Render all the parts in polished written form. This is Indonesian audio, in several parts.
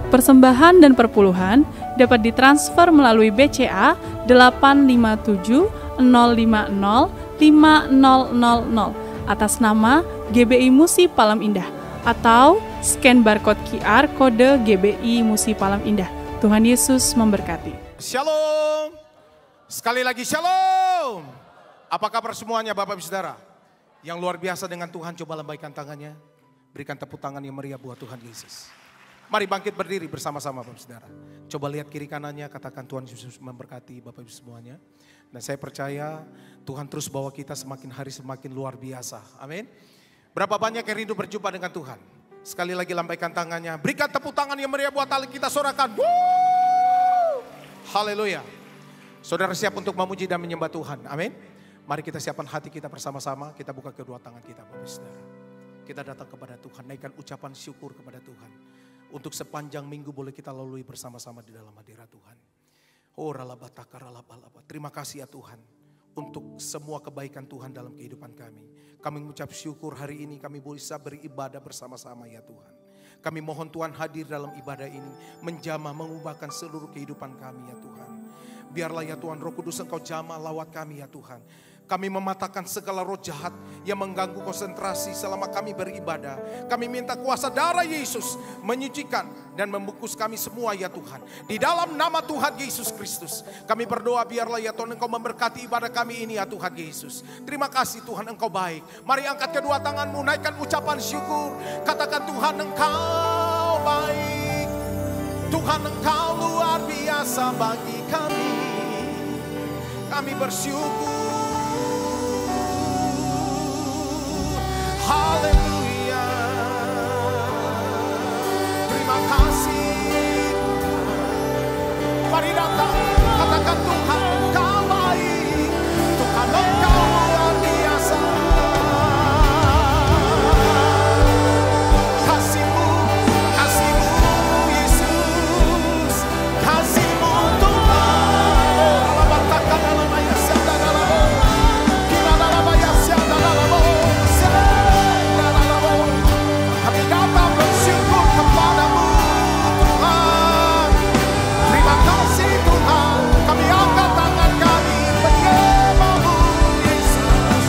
Persembahan dan perpuluhan dapat ditransfer melalui BCA 857 050 5000 atas nama GBI Musi Palam Indah atau scan barcode QR kode GBI Musi Palam Indah. Tuhan Yesus memberkati. Shalom. Sekali lagi shalom. Apa kabar semuanya Bapak Ibu Saudara? Yang luar biasa dengan Tuhan, coba lambaikan tangannya. Berikan tepuk tangan yang meriah buat Tuhan Yesus. Mari bangkit berdiri bersama-sama Bapak Saudara. Coba lihat kiri kanannya, katakan Tuhan Yesus memberkati Bapak Ibu semuanya. Dan saya percaya Tuhan terus bawa kita semakin hari semakin luar biasa. Amin. Berapa banyak yang rindu berjumpa dengan Tuhan? Sekali lagi lambaikan tangannya. Berikan tepuk tangan yang meriah buat Allah, kita sorakan. Haleluya. Saudara siap untuk memuji dan menyembah Tuhan. Amin. Mari kita siapkan hati kita bersama-sama. Kita buka kedua tangan kita Bapak Saudara. Kita datang kepada Tuhan, naikkan ucapan syukur kepada Tuhan. Untuk sepanjang minggu boleh kita lalui bersama-sama di dalam hadirat Tuhan. Oh ralabataka ralabalaba. Terima kasih ya Tuhan. Untuk semua kebaikan Tuhan dalam kehidupan kami. Kami mengucap syukur hari ini kami bisa beribadah bersama-sama ya Tuhan. Kami mohon Tuhan hadir dalam ibadah ini. Menjamah mengubahkan seluruh kehidupan kami ya Tuhan. Biarlah ya Tuhan Roh Kudus Engkau jamah lawat kami ya Tuhan. Kami mematahkan segala roh jahat yang mengganggu konsentrasi selama kami beribadah. Kami minta kuasa darah Yesus menyucikan dan membungkus kami semua ya Tuhan. Di dalam nama Tuhan Yesus Kristus. Kami berdoa biarlah ya Tuhan Engkau memberkati ibadah kami ini ya Tuhan Yesus. Terima kasih Tuhan Engkau baik. Mari angkat kedua tanganmu, naikkan ucapan syukur. Katakan Tuhan Engkau baik. Tuhan Engkau luar biasa bagi kami. Kami bersyukur. Haleluya. Terima kasih. Mari datang, katakan Tuhan Engkau baik. Tuhan Engkau luar biasa. Kasih-Mu, kasih-Mu Yesus. Kasih-Mu Tuhan. Alabataka dalam ayat dalam. Kita dalam ayat dalam. Kami datang bersyukur kepadamu Tuhan. Terima kasih Tuhan. Kami angkat tangan kami menyembah-Mu Yesus.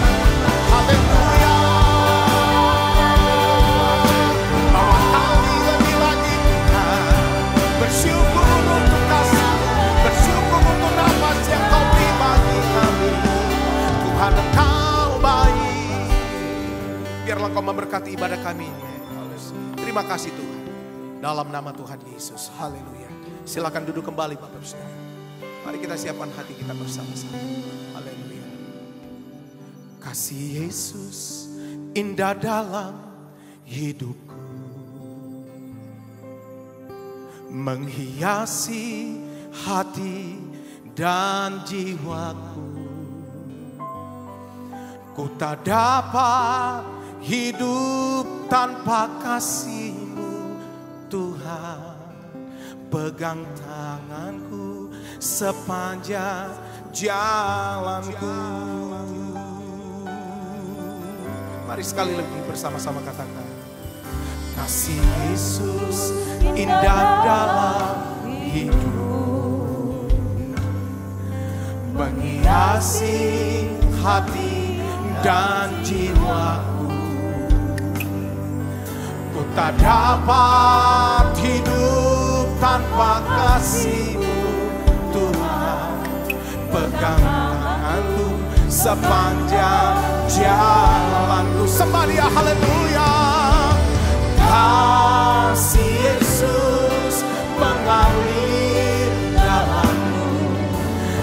Haleluya. Bawa kami lebih lagi Tuhan. Bersyukur untuk kasih-Mu. Bersyukur untuk nafas yang Kau beri bagi kami. Tuhan Engkau baik. Biarlah Kau memberkati ibadah kami ini. Terima kasih Tuhan. Dalam nama Tuhan Yesus. Haleluya. Silakan duduk kembali Bapak Saudara. Mari kita siapkan hati kita bersama-sama. Haleluya. Kasih Yesus indah dalam hidupku. Menghiasi hati dan jiwaku. Ku tak dapat hidup tanpa kasih-Mu Tuhan. Pegang tanganku sepanjang jalanku. Mari sekali lagi bersama-sama katakan. Kasih Yesus indah dalam hidup, menghiasi hati dan jiwaku. Ku tak dapat hidup tanpa kasih-Mu, Tuhan. Pegang tanganku sepanjang jalanku. Sembah Dia, haleluya. Kasih Yesus mengalir dalamku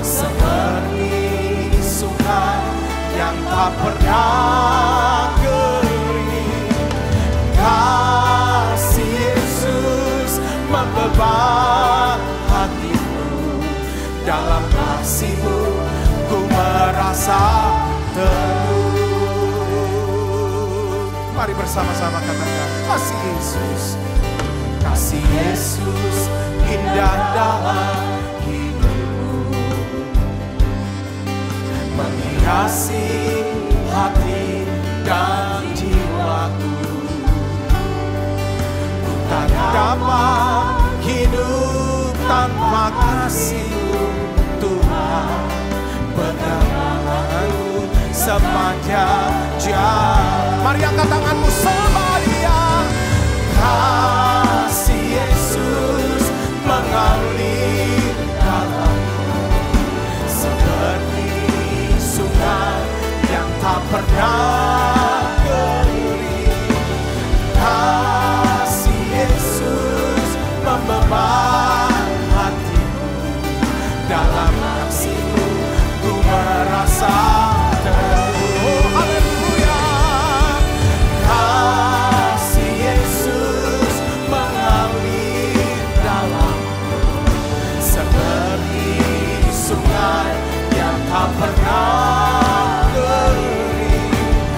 seperti sungai yang tak pernah kering. Kasih Yesus membeban hatiku, dalam kasih-Mu ku merasa teduh. Mari bersama-sama katakan, kasih Yesus, kasih Yesus indah dalam hidupku, menghiasi hati dan jiwaku. Ku tak dapat hidup tanpa kasih-Mu, Tuhan. Pegang tanganku sepanjang jalan. Mari angkat tanganmu, sembah Dia. Kasih Yesus mengalir dalamku seperti sungai yang tak pernah kering. Kasih Yesus membeban hatiku, dalam kasih-Mu ku merasa teduh. Haleluya. Kasih Yesus mengalir dalamku seperti sungai yang tak pernah kering.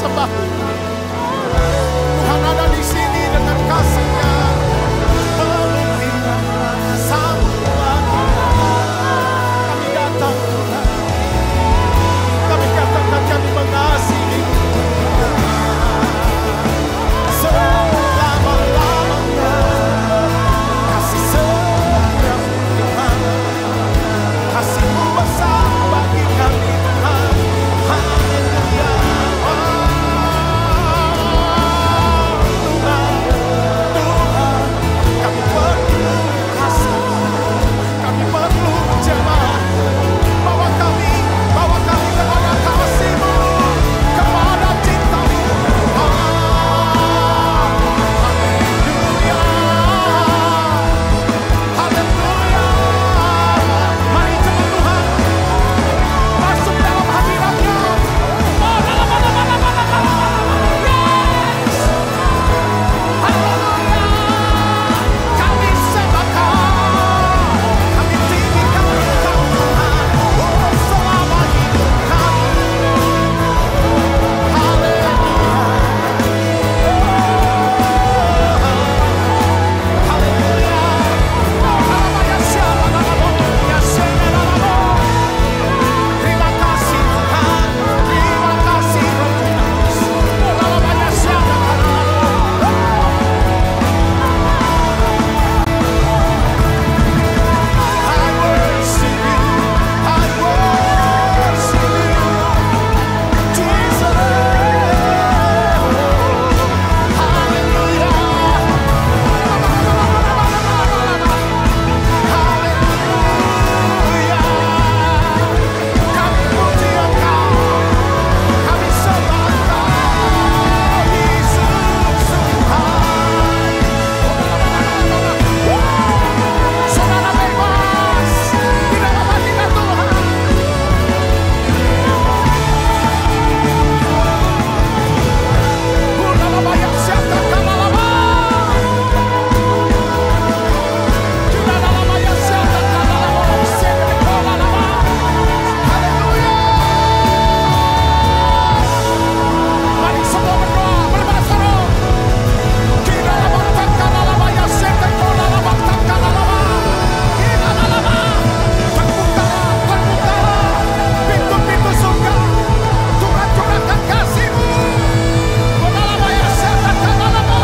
sembah. Tuhan ada di sini dengan kasih-Nya. Penuhi semua kami datang Tuhan. Kami katakan kami mengasihi selama-lamanya. Kasih setia Tuhan, kasih-Mu besar bagi kami Tuhan. Haleluya. Tuhan, kami perlu kasih, kami perlu jemaat. Bawa kami kepada kasih-Mu, kepada cinta-Mu. Haleluya, haleluya. Mari jemaat Tuhan masuk dalam hadirat-Nya. Yes, haleluya. Kami sembah Kau, kami tinggikan Engkau Tuhan, oh selama hidup kami. Haleluya, haleluya. Haleluya, siapa namanya, siapa namanya. Terima kasih Tuhan, terima kasih Roh Kudus. Haleluya, siapa namanya. I worship You, I worship You, Jesus. Haleluya, haleluya. Kami puji Engkau, kami sembah Engkau, Yesus Tuhan. Saudara bebas di dalam hadirat Tuhan. Haleluya, siapa namanya. Haleluya, siapa namanya, siapa namanya. Haleluya. Mari semua berdoa berbahasa roh. Kita lambangkan namanya, siapa namanya, kita nama. Terbukalah pintu-pintu surga. Tuhan curahkan kasih-Mu. Namanya siapa namanya.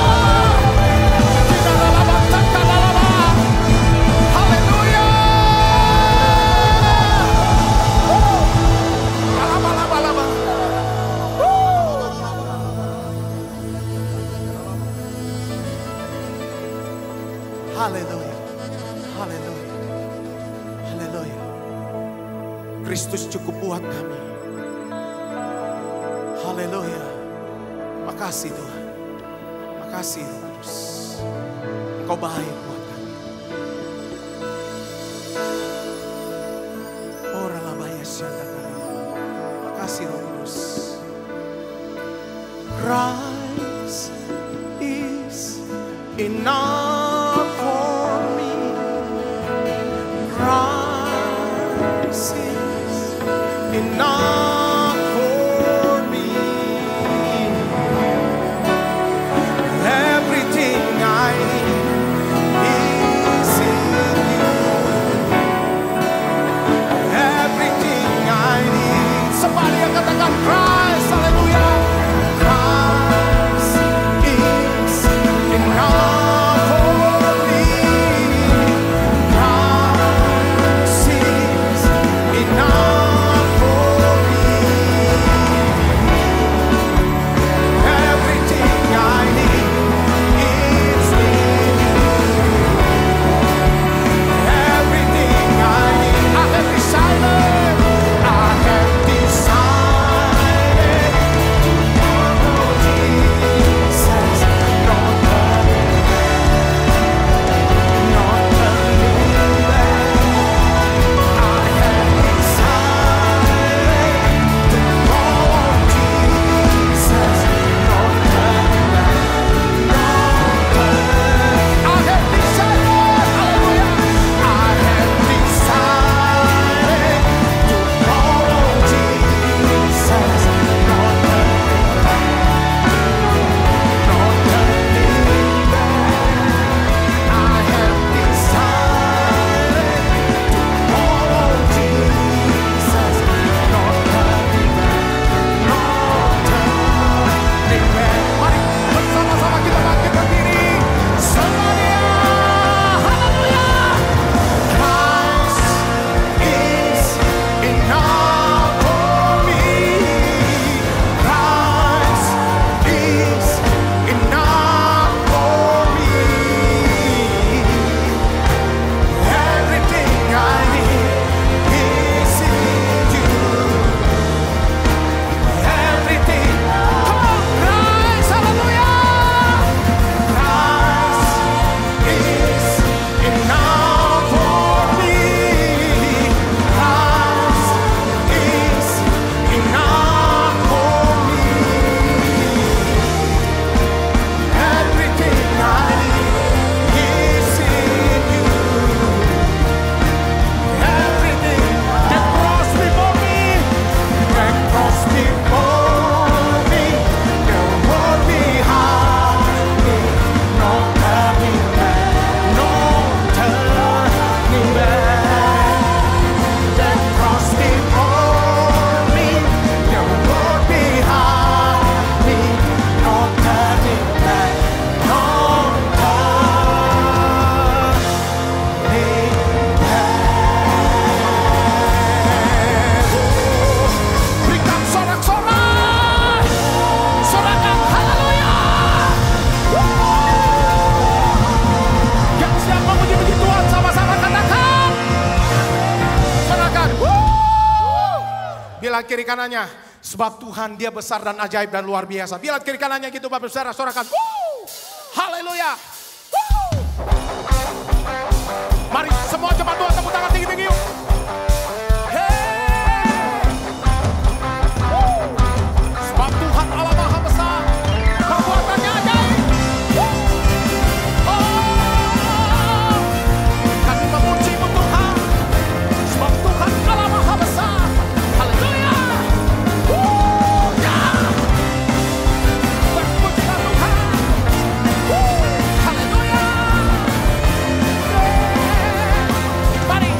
Kita lambangkan namanya. Haleluya. Lama-lama-lama. Haleluya, haleluya, haleluya. Kristus cukup buat kami. Haleluya. Makasih Tuhan, makasih Roh Kudus. Engkau baik buat kami. Oh Ralabaya Syadakara. Makasih Roh Kudus. Christ is enough for me. Christ is enough for me. Everything I need is in You. Everything I need. Somebody yang katakan Christ, haleluya. Christ is enough for kanannya. Sebab Tuhan dia besar dan ajaib dan luar biasa. Bilang kiri kanannya gitu Bapak Saudara, sorakan. Haleluya. Mari semua jemaat Tuhan tepuk tangan tinggi-tinggi yuk. Sebab Tuhan Allah Maha Besar, perbuatannya ajaib. Kami memuji-Mu Tuhan, sebab Tuhan Allah Maha Besar. Haleluya. Terpujilah Tuhan. Haleluya. Mari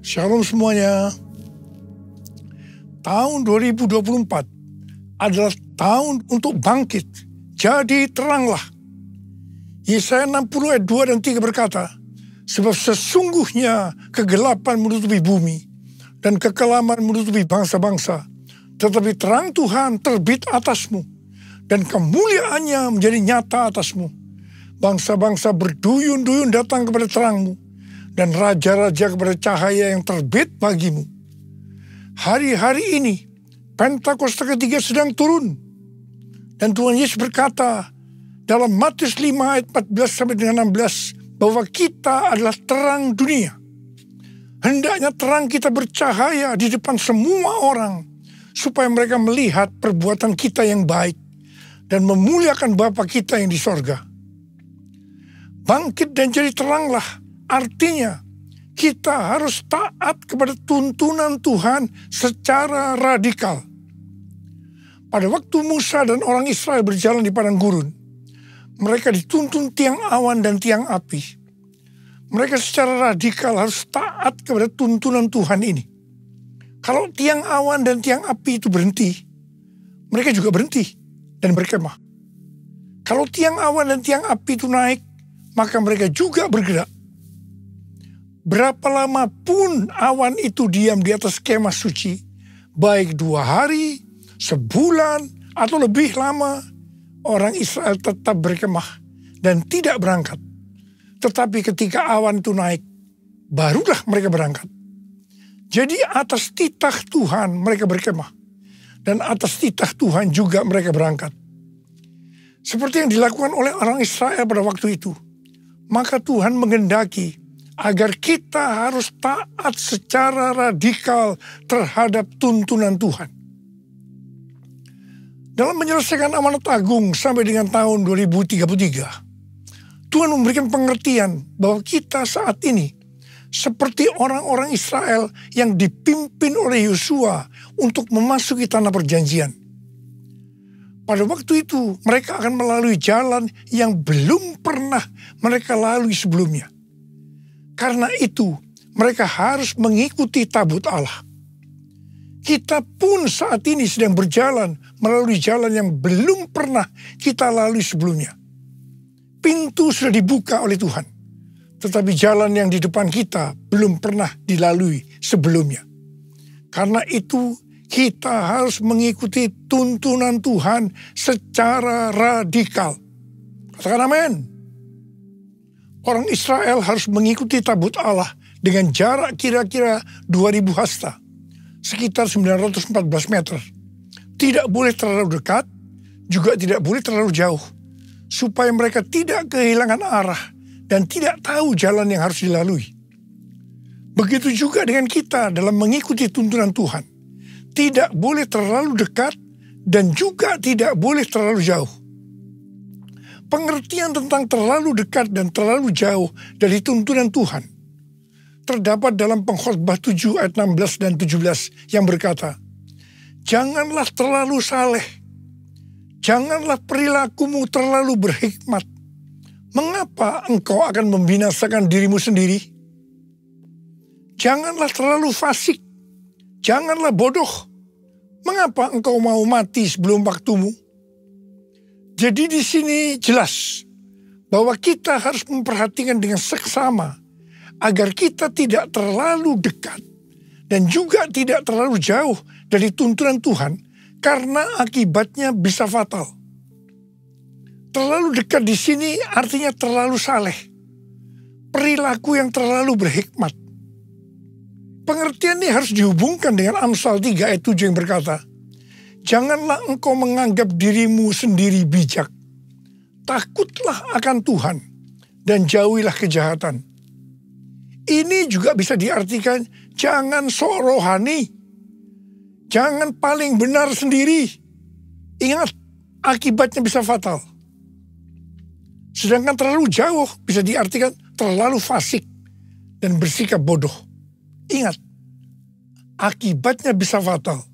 Shalom semuanya. Tahun 2024 adalah tahun untuk bangkit. Jadi teranglah. Yesaya 60 ayat 2 dan 3 berkata, sebab sesungguhnya kegelapan menutupi bumi dan kekelaman menutupi bangsa-bangsa. Tetapi terang Tuhan terbit atasmu dan kemuliaannya menjadi nyata atasmu. Bangsa-bangsa berduyun-duyun datang kepada terangmu dan raja-raja kepada cahaya yang terbit bagimu. Hari-hari ini Pentakosta ketiga sedang turun. Dan Tuhan Yesus berkata dalam Matius 5 ayat 14 sampai dengan 16 bahwa kita adalah terang dunia. Hendaknya terang kita bercahaya di depan semua orang supaya mereka melihat perbuatan kita yang baik dan memuliakan Bapa kita yang di sorga. Bangkit dan jadi teranglah. Artinya, kita harus taat kepada tuntunan Tuhan secara radikal. Pada waktu Musa dan orang Israel berjalan di padang gurun, mereka dituntun tiang awan dan tiang api. Mereka secara radikal harus taat kepada tuntunan Tuhan ini. Kalau tiang awan dan tiang api itu berhenti, mereka juga berhenti dan berkemah. Kalau tiang awan dan tiang api itu naik, maka mereka juga bergerak. Berapa lama pun awan itu diam di atas kemah suci, baik 2 hari, sebulan, atau lebih lama, orang Israel tetap berkemah dan tidak berangkat. Tetapi ketika awan itu naik, barulah mereka berangkat. Jadi atas titah Tuhan mereka berkemah, dan atas titah Tuhan juga mereka berangkat. Seperti yang dilakukan oleh orang Israel pada waktu itu, maka Tuhan menghendaki agar kita harus taat secara radikal terhadap tuntunan Tuhan. Dalam menyelesaikan amanat agung sampai dengan tahun 2033, Tuhan memberikan pengertian bahwa kita saat ini seperti orang-orang Israel yang dipimpin oleh Yosua untuk memasuki tanah perjanjian. Pada waktu itu mereka akan melalui jalan yang belum pernah mereka lalui sebelumnya. Karena itu, mereka harus mengikuti tabut Allah. Kita pun saat ini sedang berjalan melalui jalan yang belum pernah kita lalui sebelumnya. Pintu sudah dibuka oleh Tuhan, tetapi jalan yang di depan kita belum pernah dilalui sebelumnya. Karena itu, kita harus mengikuti tuntunan Tuhan secara radikal. Katakan amin. Orang Israel harus mengikuti tabut Allah dengan jarak kira-kira 2000 hasta, sekitar 914 meter. Tidak boleh terlalu dekat, juga tidak boleh terlalu jauh, supaya mereka tidak kehilangan arah dan tidak tahu jalan yang harus dilalui. Begitu juga dengan kita dalam mengikuti tuntunan Tuhan. Tidak boleh terlalu dekat dan juga tidak boleh terlalu jauh. Pengertian tentang terlalu dekat dan terlalu jauh dari tuntunan Tuhan terdapat dalam Pengkhotbah 7 ayat 16 dan 17 yang berkata, janganlah terlalu saleh, janganlah perilakumu terlalu berhikmat. Mengapa engkau akan membinasakan dirimu sendiri? Janganlah terlalu fasik, janganlah bodoh. Mengapa engkau mau mati sebelum waktumu? Jadi di sini jelas bahwa kita harus memperhatikan dengan seksama agar kita tidak terlalu dekat dan juga tidak terlalu jauh dari tuntunan Tuhan karena akibatnya bisa fatal. Terlalu dekat di sini artinya terlalu saleh, perilaku yang terlalu berhikmat. Pengertian ini harus dihubungkan dengan Amsal 3 ayat 7 yang berkata, janganlah engkau menganggap dirimu sendiri bijak. Takutlah akan Tuhan dan jauhilah kejahatan. Ini juga bisa diartikan jangan sok rohani. Jangan paling benar sendiri. Ingat, akibatnya bisa fatal. Sedangkan terlalu jauh bisa diartikan terlalu fasik dan bersikap bodoh. Ingat, akibatnya bisa fatal.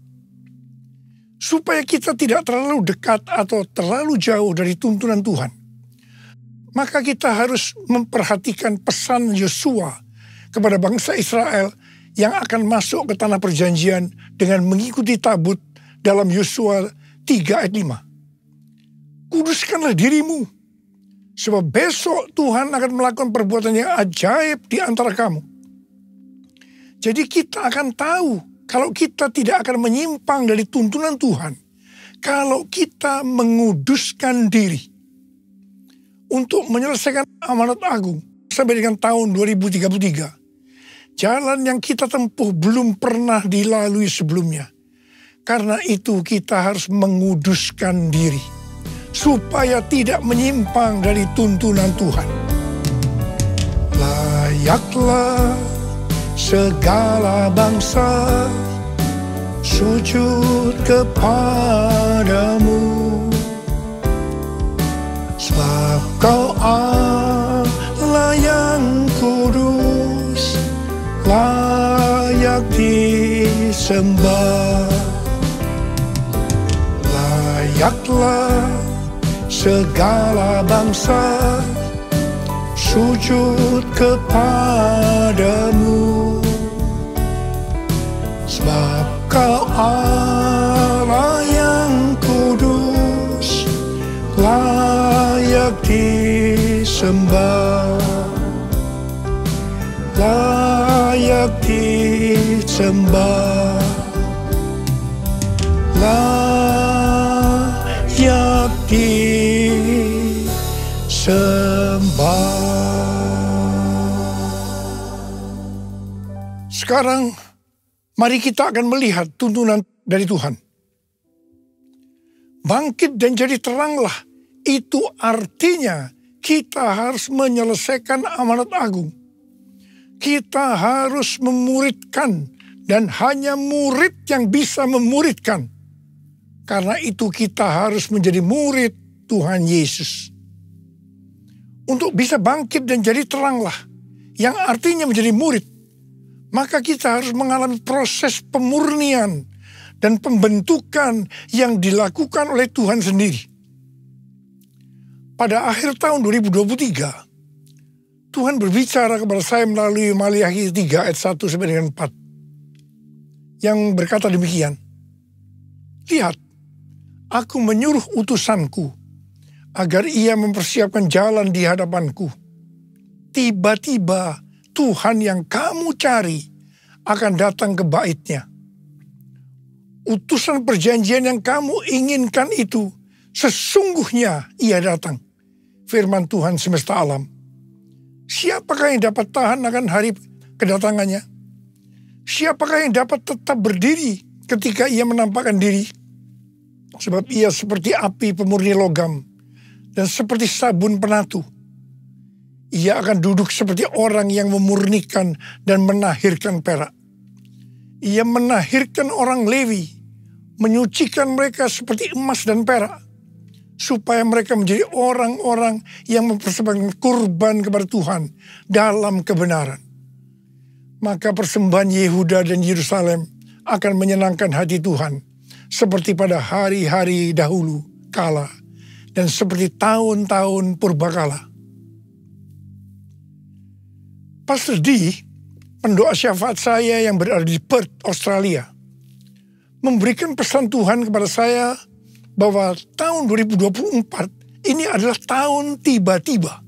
Supaya kita tidak terlalu dekat atau terlalu jauh dari tuntunan Tuhan, maka kita harus memperhatikan pesan Yosua kepada bangsa Israel yang akan masuk ke tanah perjanjian dengan mengikuti tabut dalam Yosua 3 ayat 5. Kuduskanlah dirimu, sebab besok Tuhan akan melakukan perbuatan yang ajaib di antara kamu. Jadi kita akan tahu kalau kita tidak akan menyimpang dari tuntunan Tuhan, kalau kita menguduskan diri untuk menyelesaikan amanat agung sampai dengan tahun 2033. Jalan yang kita tempuh belum pernah dilalui sebelumnya. Karena itu kita harus menguduskan diri supaya tidak menyimpang dari tuntunan Tuhan. Layaklah segala bangsa sujud kepadamu, sebab Kau Allah yang kudus, layak disembah. Layaklah segala bangsa sujud kepadamu, sebab Kau Allah yang kudus, layak disembah. Layak disembah, layak disembah. Sekarang mari kita akan melihat tuntunan dari Tuhan. Bangkit dan jadi teranglah, itu artinya kita harus menyelesaikan amanat agung. Kita harus memuridkan, dan hanya murid yang bisa memuridkan. Karena itu kita harus menjadi murid Tuhan Yesus. Untuk bisa bangkit dan jadi teranglah, yang artinya menjadi murid, maka kita harus mengalami proses pemurnian dan pembentukan yang dilakukan oleh Tuhan sendiri. Pada akhir tahun 2023, Tuhan berbicara kepada saya melalui Maliaki 3 ayat 1 sampai dengan 4. Yang berkata demikian. Lihat, aku menyuruh utusanku agar ia mempersiapkan jalan di hadapanku. Tiba-tiba Tuhan yang kamu cari akan datang ke bait-Nya. Utusan perjanjian yang kamu inginkan itu sesungguhnya ia datang. Firman Tuhan semesta alam. Siapakah yang dapat tahan akan hari kedatangannya? Siapakah yang dapat tetap berdiri ketika ia menampakkan diri? Sebab ia seperti api pemurni logam dan seperti sabun penatu. Ia akan duduk seperti orang yang memurnikan dan menahirkan perak. Ia menahirkan orang Lewi, menyucikan mereka seperti emas dan perak, supaya mereka menjadi orang-orang yang mempersembahkan kurban kepada Tuhan dalam kebenaran. Maka persembahan Yehuda dan Yerusalem akan menyenangkan hati Tuhan, seperti pada hari-hari dahulu kala, dan seperti tahun-tahun purbakala. Pastor D, pendoa syafaat saya yang berada di Perth, Australia, memberikan pesan Tuhan kepada saya bahwa tahun 2024 ini adalah tahun tiba-tiba.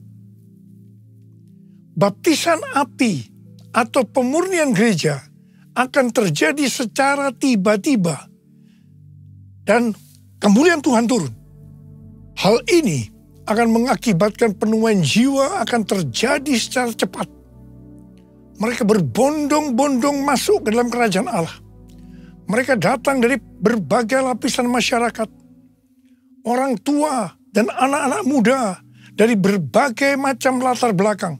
Baptisan api atau pemurnian gereja akan terjadi secara tiba-tiba dan kemuliaan Tuhan turun. Hal ini akan mengakibatkan penuaian jiwa akan terjadi secara cepat. Mereka berbondong-bondong masuk ke dalam kerajaan Allah. Mereka datang dari berbagai lapisan masyarakat. Orang tua dan anak-anak muda dari berbagai macam latar belakang.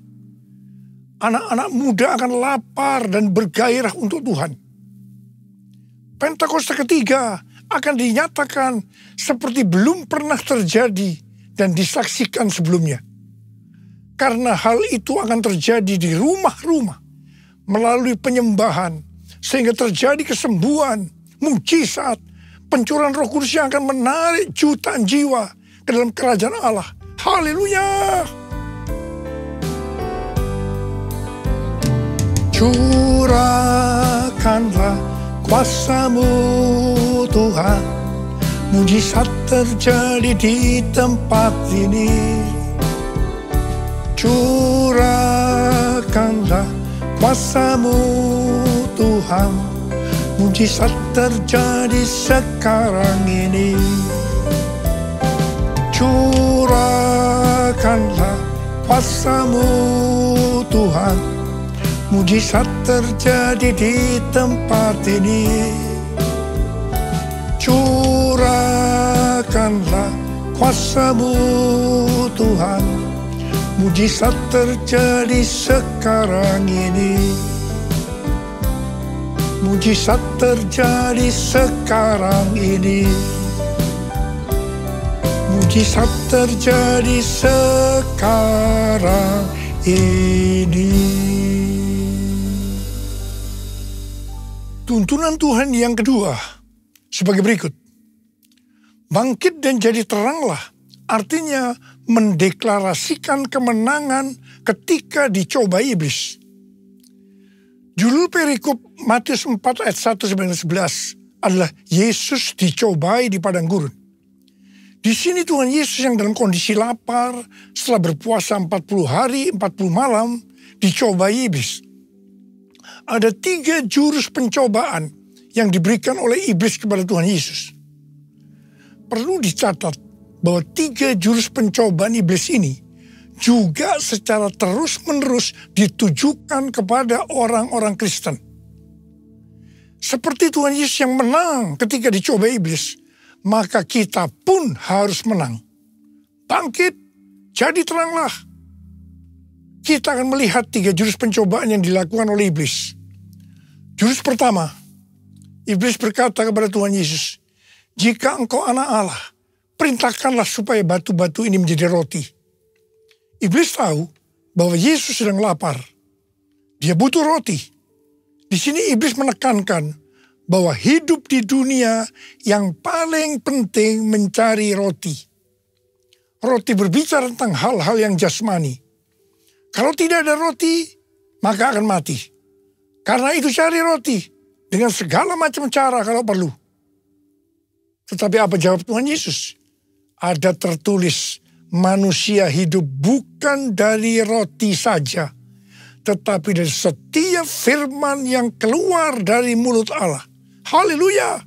Anak-anak muda akan lapar dan bergairah untuk Tuhan. Pentakosta ketiga akan dinyatakan seperti belum pernah terjadi dan disaksikan sebelumnya. Karena hal itu akan terjadi di rumah-rumah melalui penyembahan, sehingga terjadi kesembuhan, mujizat, pencurahan Roh Kudus yang akan menarik jutaan jiwa ke dalam kerajaan Allah. Haleluya! Curah Curahkanlah kuasa-Mu Tuhan, mujizat terjadi di tempat ini. Curahkanlah kuasa-Mu Tuhan, mujizat terjadi sekarang ini. Curahkanlah kuasa-Mu Tuhan, mujizat terjadi di tempat ini. Curahkanlah kuasa-Mu Tuhan, mujizat terjadi sekarang ini. Mujizat terjadi sekarang ini. Mujizat terjadi sekarang ini. Tuntunan Tuhan yang kedua sebagai berikut. Bangkit dan jadi teranglah, artinya mendeklarasikan kemenangan ketika dicobai iblis. Judul perikop Matius 4 ayat 1-11 adalah Yesus dicobai di padang gurun. Di sini Tuhan Yesus yang dalam kondisi lapar setelah berpuasa 40 hari 40 malam dicobai iblis. Ada 3 jurus pencobaan yang diberikan oleh iblis kepada Tuhan Yesus. Perlu dicatat bahwa 3 jurus pencobaan iblis ini juga secara terus-menerus ditujukan kepada orang-orang Kristen. Seperti Tuhan Yesus yang menang ketika dicoba iblis, maka kita pun harus menang. Bangkit, jadi teranglah. Kita akan melihat 3 jurus pencobaan yang dilakukan oleh iblis. Jurus pertama, iblis berkata kepada Tuhan Yesus, "Jika Engkau anak Allah, perintahkanlah supaya batu-batu ini menjadi roti." Iblis tahu bahwa Yesus sedang lapar. Dia butuh roti. Di sini iblis menekankan bahwa hidup di dunia yang paling penting mencari roti. Roti berbicara tentang hal-hal yang jasmani. Kalau tidak ada roti, maka akan mati. Karena itu cari roti dengan segala macam cara kalau perlu. Tetapi apa jawab Tuhan Yesus? Ada tertulis, manusia hidup bukan dari roti saja, tetapi dari setiap firman yang keluar dari mulut Allah. Haleluya!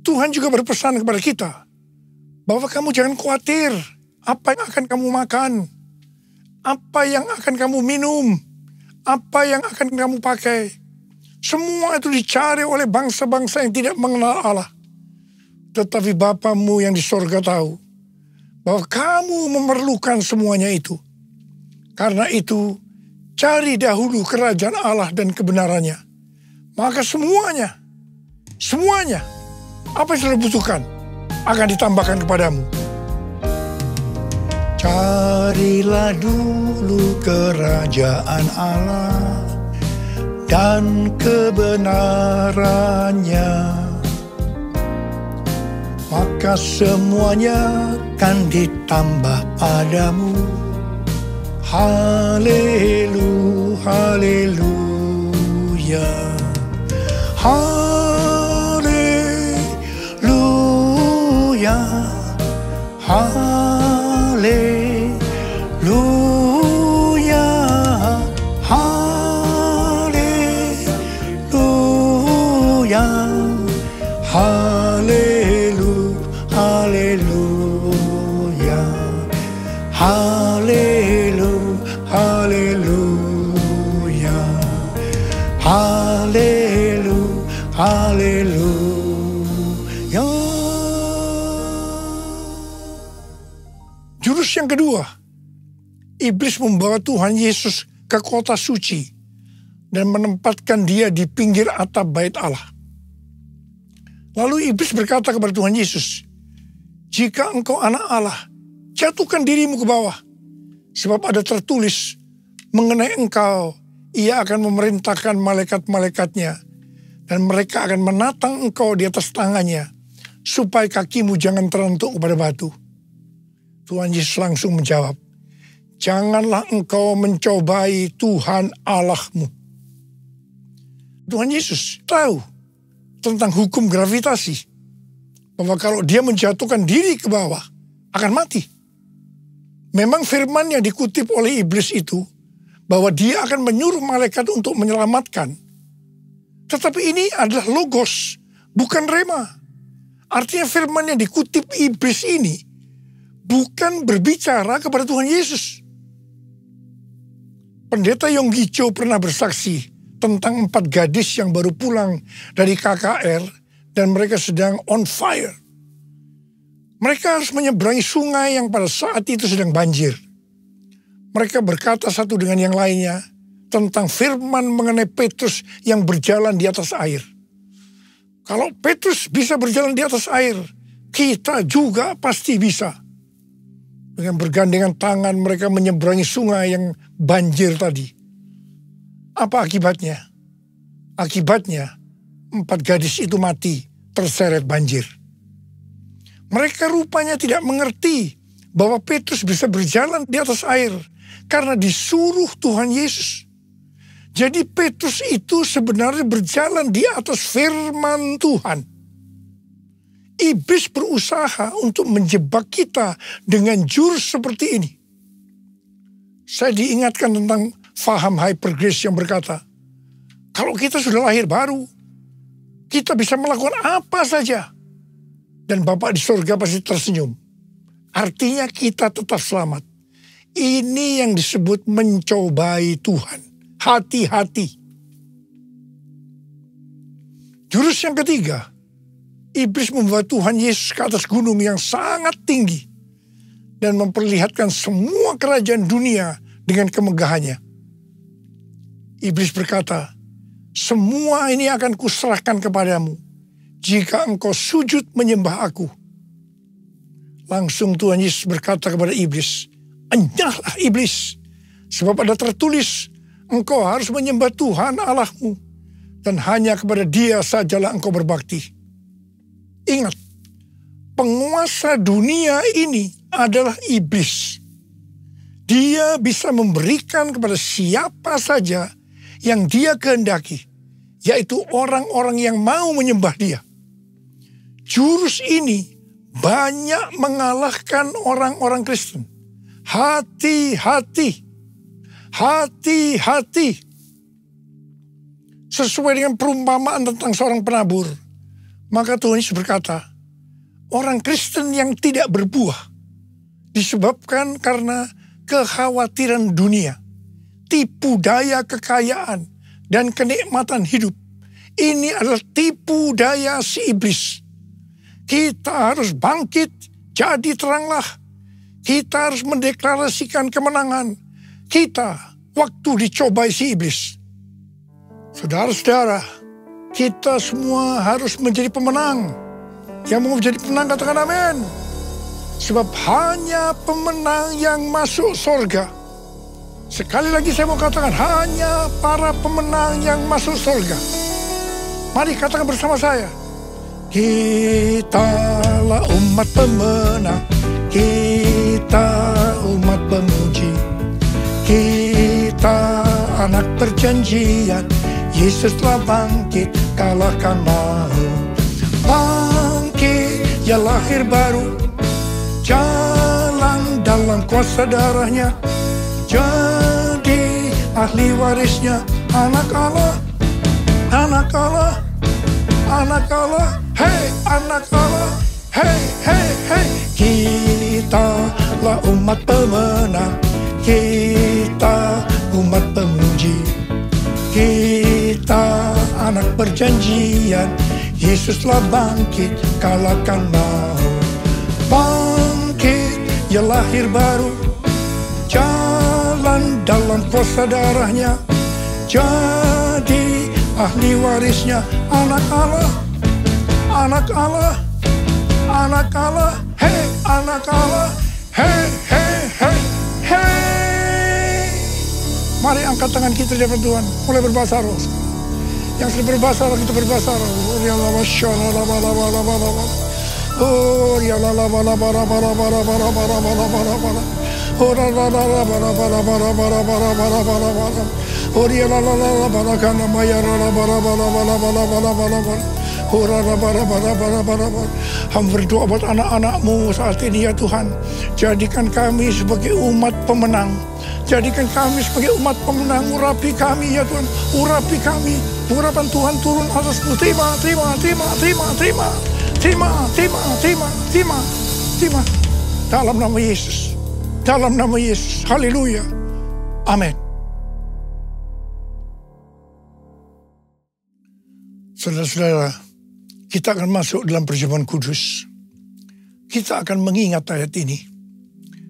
Tuhan juga berpesan kepada kita bahwa kamu jangan khawatir apa yang akan kamu makan, apa yang akan kamu minum, apa yang akan kamu pakai. Semua itu dicari oleh bangsa-bangsa yang tidak mengenal Allah. Tetapi Bapamu yang di sorga tahu bahwa kamu memerlukan semuanya itu. Karena itu, cari dahulu kerajaan Allah dan kebenarannya. Maka semuanya, apa yang sudah butuhkan akan ditambahkan kepadamu. Carilah dulu kerajaan Allah dan kebenarannya, maka semuanya akan ditambah padamu. Haleluya, haleluya, haleluya, haleluya, haleluya, haleluya, haleluya, haleluya, haleluya, haleluya, haleluya. Jurus yang kedua, iblis membawa Tuhan Yesus ke kota suci dan menempatkan dia di pinggir atap bait Allah. Lalu iblis berkata kepada Tuhan Yesus, "Jika Engkau anak Allah, jatuhkan dirimu ke bawah. Sebab ada tertulis mengenai Engkau, Ia akan memerintahkan malaikat-malaikatnya, dan mereka akan menatang Engkau di atas tangannya, supaya kakimu jangan terentuk kepada batu." Tuhan Yesus langsung menjawab, "Janganlah engkau mencobai Tuhan Allahmu." Tuhan Yesus tahu tentang hukum gravitasi. Bahwa kalau dia menjatuhkan diri ke bawah, akan mati. Memang firman yang dikutip oleh iblis itu, bahwa dia akan menyuruh malaikat untuk menyelamatkan. Tetapi ini adalah logos, bukan rema. Artinya firman yang dikutip iblis ini, bukan berbicara kepada Tuhan Yesus. Pendeta Yonggi Cho pernah bersaksi tentang 4 gadis yang baru pulang dari KKR dan mereka sedang on fire. Mereka harus menyeberangi sungai yang pada saat itu sedang banjir. Mereka berkata satu dengan yang lainnya tentang firman mengenai Petrus yang berjalan di atas air. Kalau Petrus bisa berjalan di atas air, kita juga pasti bisa. Dengan bergandengan tangan mereka menyeberangi sungai yang banjir tadi. Apa akibatnya? Akibatnya 4 gadis itu mati terseret banjir. Mereka rupanya tidak mengerti bahwa Petrus bisa berjalan di atas air karena disuruh Tuhan Yesus. Jadi Petrus itu sebenarnya berjalan di atas firman Tuhan. Iblis berusaha untuk menjebak kita dengan jurus seperti ini. Saya diingatkan tentang faham hyper grace yang berkata, kalau kita sudah lahir baru, kita bisa melakukan apa saja. Dan Bapa di surga pasti tersenyum. Artinya kita tetap selamat. Ini yang disebut mencobai Tuhan. Hati-hati. Jurus yang ketiga, iblis membawa Tuhan Yesus ke atas gunung yang sangat tinggi dan memperlihatkan semua kerajaan dunia dengan kemegahannya. Iblis berkata, semua ini akan kuserahkan kepadamu jika engkau sujud menyembah aku. Langsung Tuhan Yesus berkata kepada iblis, enyahlah iblis, sebab ada tertulis, engkau harus menyembah Tuhan Allahmu, dan hanya kepada Dia sajalah engkau berbakti. Ingat, penguasa dunia ini adalah iblis. Dia bisa memberikan kepada siapa saja yang dia kehendaki, yaitu orang-orang yang mau menyembah dia. Jurus ini banyak mengalahkan orang-orang Kristen. Hati-hati. Hati-hati. Sesuai dengan perumpamaan tentang seorang penabur, maka Tuhan Yesus berkata, orang Kristen yang tidak berbuah disebabkan karena kekhawatiran dunia, tipu daya kekayaan, dan kenikmatan hidup. Ini adalah tipu daya si iblis. Kita harus bangkit, jadi teranglah. Kita harus mendeklarasikan kemenangan. Kita waktu dicobai si iblis. Saudara-saudara, kita semua harus menjadi pemenang. Yang mau menjadi pemenang katakan amin. Sebab hanya pemenang yang masuk surga. Sekali lagi saya mau katakan, hanya para pemenang yang masuk surga. Mari katakan bersama saya. Kitalah umat pemenang. Kita umat pemuji. Kita anak perjanjian. Yesus telah bangkit, kalahkan maut. Bangkit, ya lahir baru. Jalan dalam kuasa darahnya. Jadi ahli warisnya. Anak Allah, anak Allah, anak Allah. Hei anak Allah, hei, hei, hei. Kitalah umat pemenang. Kita umat pemuji. Kita anak perjanjian. Yesus telah bangkit, kalahkan maut. Bangkit, ya lahir baru. Jalan dalam kuasa darahnya. Jadi ahli warisnya. Anak Allah, anak Allah, anak Allah. Hei anak Allah, hei, hei, hei, hei. Mari angkat tangan kita di hadapan Tuhan. Mulai berbahasa roh. Yang sudah berbahasa roh, kita berbahasa roh. Oh ya la la la la bara bara bara bara bara bara bara bara. Oh la la la la bara bara bara bara bara bara bara bara. Hamba berdoa buat anak-anak-Mu saat ini ya Tuhan. Jadikan kami sebagai umat pemenang. Jadikan kami sebagai umat pemenang. Urapi kami ya Tuhan. Urapi kami. Urapan Tuhan turun atas-Mu. Terima. Dalam nama Yesus. Dalam nama Yesus. Haleluya. Amin. Saudara-saudara, kita akan masuk dalam perjamuan kudus. Kita akan mengingat ayat ini.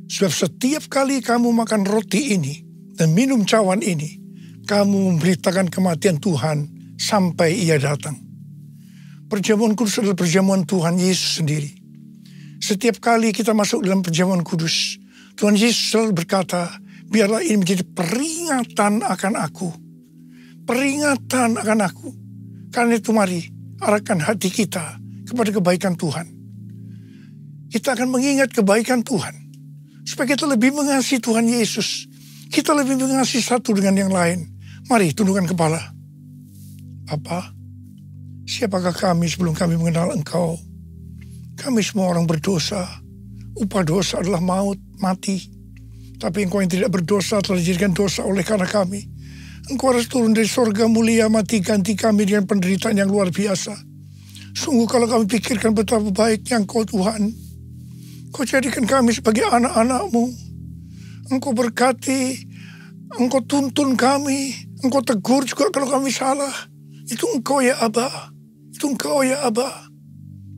Sebab setiap kali kamu makan roti ini dan minum cawan ini, kamu memberitakan kematian Tuhan sampai Ia datang. Perjamuan kudus adalah perjamuan Tuhan Yesus sendiri. Setiap kali kita masuk dalam perjamuan kudus, Tuhan Yesus selalu berkata, biarlah ini menjadi peringatan akan aku. Peringatan akan aku. Karena itu mari arahkan hati kita kepada kebaikan Tuhan. Kita akan mengingat kebaikan Tuhan. Supaya kita lebih mengasihi Tuhan Yesus. Kita lebih mengasihi satu dengan yang lain. Mari tundukkan kepala. Bapa, siapakah kami sebelum kami mengenal Engkau? Kami semua orang berdosa. Upah dosa adalah maut, mati. Tapi Engkau yang tidak berdosa telah dijadikan dosa oleh karena kami. Engkau harus turun dari sorga mulia, mati ganti kami dengan penderitaan yang luar biasa. Sungguh kalau kami pikirkan betapa baiknya Engkau Tuhan. Engkau jadikan kami sebagai anak-anak-Mu. Engkau berkati, Engkau tuntun kami, Engkau tegur juga kalau kami salah. Itu Engkau ya Aba, itu Engkau ya Aba.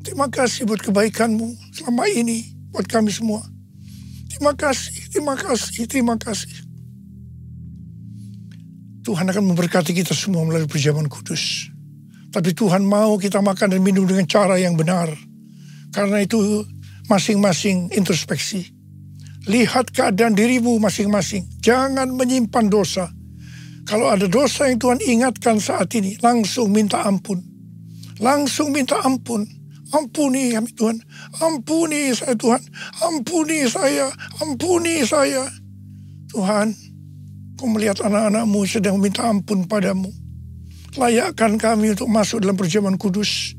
Terima kasih buat kebaikan-Mu selama ini buat kami semua. Terima kasih, terima kasih, terima kasih. Tuhan akan memberkati kita semua melalui perjamuan kudus. Tapi Tuhan mau kita makan dan minum dengan cara yang benar. Karena itu masing-masing introspeksi. Lihat keadaan dirimu masing-masing. Jangan menyimpan dosa. Kalau ada dosa yang Tuhan ingatkan saat ini, langsung minta ampun. Langsung minta ampun. Ampuni kami Tuhan. Ampuni saya Tuhan. Ampuni saya. Ampuni saya. Tuhan, Kau melihat anak-anak-Mu sedang meminta ampun padamu. Layakkan kami untuk masuk dalam perjamuan kudus.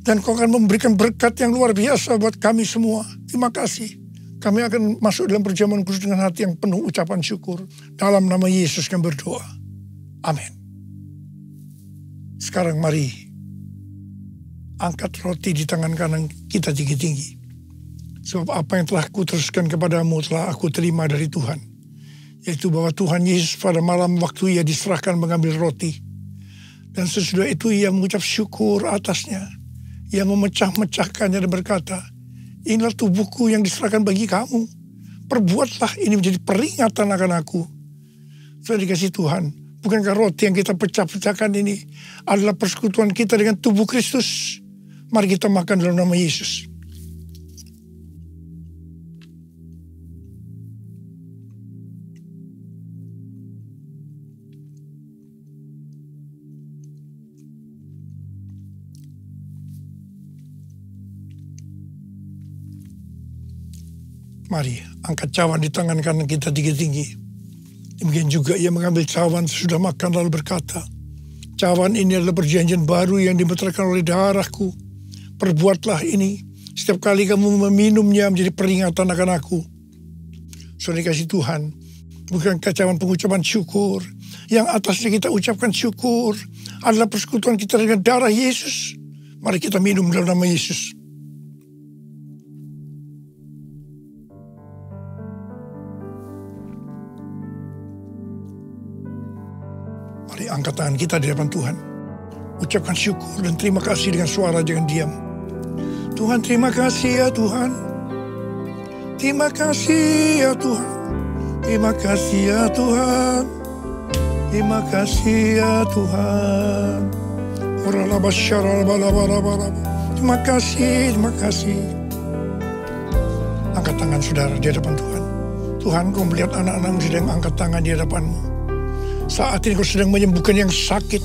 Dan Kau akan memberikan berkat yang luar biasa buat kami semua. Terima kasih. Kami akan masuk dalam perjamuan kudus dengan hati yang penuh ucapan syukur. Dalam nama Yesus kami berdoa. Amin. Sekarang mari angkat roti di tangan kanan kita tinggi-tinggi. Sebab apa yang telah kuteruskan kepadamu telah aku terima dari Tuhan. Yaitu bahwa Tuhan Yesus pada malam waktu Ia diserahkan mengambil roti. Dan sesudah itu Ia mengucap syukur atasnya. Ia memecah-mecahkannya dan berkata, inilah tubuhku yang diserahkan bagi kamu. Perbuatlah ini menjadi peringatan akan aku. Sudah dikasih Tuhan. Bukankah roti yang kita pecah-pecahkan ini adalah persekutuan kita dengan tubuh Kristus? Mari kita makan dalam nama Yesus. Mari angkat cawan di tangan kanan kita tinggi-tinggi. Demikian juga Ia mengambil cawan sesudah makan lalu berkata, cawan ini adalah perjanjian baru yang dimeteraikan oleh darahku. Perbuatlah ini setiap kali kamu meminumnya menjadi peringatan akan aku. Saudara kasih Tuhan, bukankah cawan pengucapan syukur yang atasnya kita ucapkan syukur adalah persekutuan kita dengan darah Yesus? Mari kita minum dalam nama Yesus. Mari angkat tangan kita di hadapan Tuhan. Ucapkan syukur dan terima kasih dengan suara, jangan diam. Tuhan, terima kasih ya Tuhan. Terima kasih ya Tuhan. Terima kasih ya Tuhan. Terima kasih ya Tuhan. Terima kasih, terima kasih. Angkat tangan saudara di hadapan Tuhan. Tuhan, Kau melihat anak-anak-Mu sedang angkat tangan di hadapan-Mu. Saat ini Kau sedang menyembuhkan yang sakit.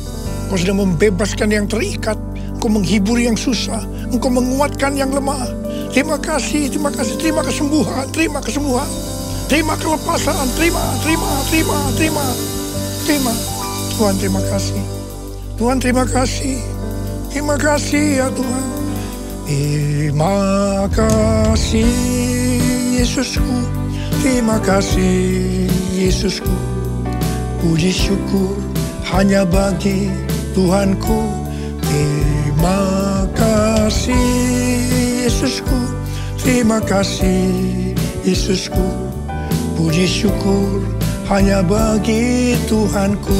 Kau sedang membebaskan yang terikat. Kau menghibur yang susah. Engkau menguatkan yang lemah. Terima kasih, terima kasih. Terima kesembuhan, terima kesembuhan. Terima kelepasan, terima. terima. Tuhan terima kasih. Tuhan terima kasih. Terima kasih ya Tuhan. Terima kasih Yesusku. Terima kasih Yesusku. Puji syukur hanya bagi Tuhanku. Terima kasih Yesusku. Terima kasih Yesusku. Puji syukur hanya bagi Tuhanku.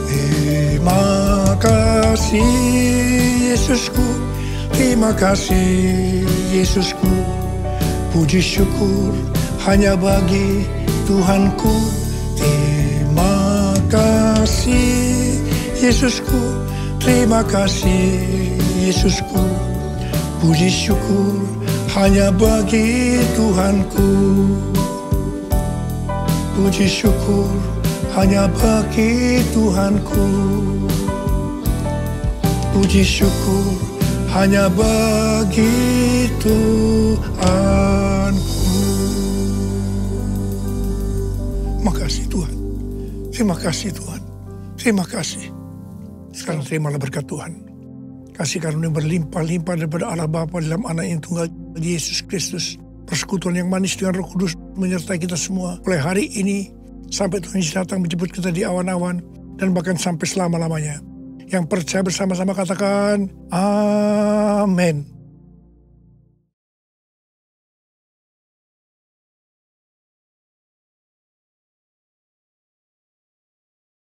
Terima kasih Yesusku. Terima kasih Yesusku. Puji syukur hanya bagi Tuhanku. Terima kasih Yesusku. Terima kasih Yesusku. Puji syukur hanya bagi Tuhanku. Puji syukur hanya bagi Tuhanku. Puji syukur hanya bagi Tuhanku. Makasih Tuhan. Terima kasih Tuhan. Terima kasih. Sekarang terimalah berkat Tuhan. Kasih karunia berlimpah-limpah daripada Allah Bapa dalam anak yang tunggal Yesus Kristus. Persekutuan yang manis dengan Roh Kudus menyertai kita semua. Mulai hari ini sampai Tuhan Yesus datang menjemput kita di awan-awan. Dan bahkan sampai selama-lamanya. Yang percaya bersama-sama katakan amin.